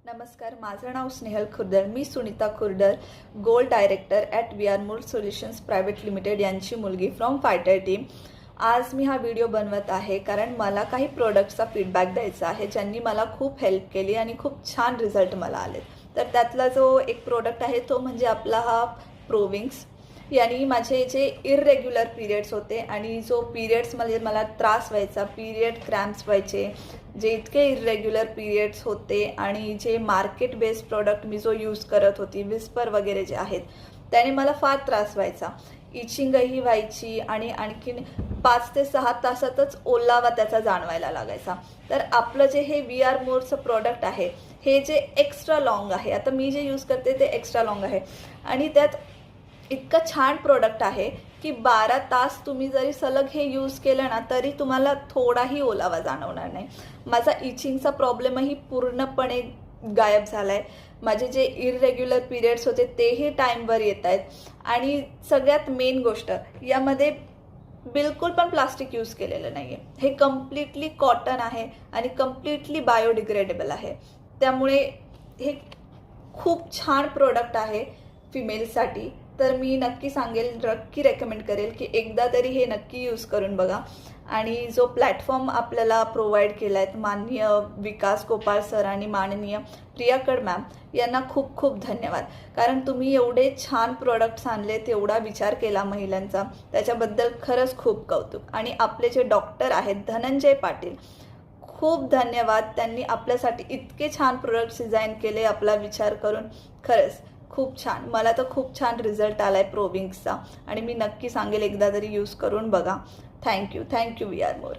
नमस्कार, माझं नाव स्नेहल खुर्दर. मी Sunita Khurdar, gold director at V R Mool solutions private limited यांची मुलगी फ्रॉम फायटर टीम. आज मी हा व्हिडिओ बनवत आहे कारण मला काही प्रोडक्ट्सचा फीडबॅक द्यायचा आहे ज्यांनी मला खूप हेल्प केली आणि खूप छान रिझल्ट मला आले. तर त्यातला जो एक प्रोडक्ट आहे तो म्हणजे आपला हा प्रोविंग्स. यानी माझे जे इररेग्युलर पिरियड्स होते आणि जो पिरियड्समध्ये मला त्रास व्हायचा, पिरियड क्रॅम्प्स व्हायचे, जे इतके इररेग्युलर पिरियड्स होते आणि जे मार्केट बेस्ड प्रोडक्ट मी जो यूज करत होती, विस्पर वगैरे जे आहेत, त्याने मला फार त्रास व्हायचा. इचिंगही व्हायची आणि आणखीन 5 ते 6 तासातच ओलावा त्याचा जाणवायला लागायचा. तर आपलं जे हे वी आर मोरचं प्रोडक्ट आहे, हे जे एक्स्ट्रा लॉंग आहे, आता मी जे यूज करते ते एक्स्ट्रा लॉंग आहे आणि त्यात इतकं छान प्रोडक्ट आहे की 12 तास तुम्ही जरी सलग हे यूज केलं ना तरी तुम्हाला थोडाही ओलावा जाणवणार नाही. माझा इचिंगचा प्रॉब्लेमही पूर्णपणे गायब झाला आहे. माझे जे इररेग्युलर पिरियड्स होते तेही टाईमवर येत आहेत आणि सगळ्यात मेन गोष्ट, यामध्ये बिलकुल पण प्लास्टिक यूज केलेलं नाही आहे. हे कम्प्लिटली कॉटन आहे आणि कम्प्लिटली बायोडिग्रेडेबल आहे. त्यामुळे हे खूप छान प्रोडक्ट आहे फिमेलसाठी. तर मी नक्की सांगेल, नक्की रेकमेंड करेल की एकदा तरी हे नक्की यूज करून बघा. आणि जो प्लॅटफॉर्म आपल्याला प्रोव्हाइड केला आहे माननीय विकास गोपाळ सर आणि माननीय प्रियाकड मॅम यांना खूप खूप धन्यवाद. कारण तुम्ही एवढे छान प्रोडक्ट्स आणले, तेवढा विचार केला महिलांचा, त्याच्याबद्दल खरंच खूप कौतुक. आणि आपले जे डॉक्टर आहेत धनंजय पाटील, खूप धन्यवाद. त्यांनी आपल्यासाठी इतके छान प्रोडक्ट्स डिझाईन केले आपला विचार करून. खरंच खूप छान, मला तर खूप छान रिझल्ट आला आहे प्रोविंग्सचा आणि मी नक्की सांगेल एकदा तरी यूज करून बघा. Thank you we are more.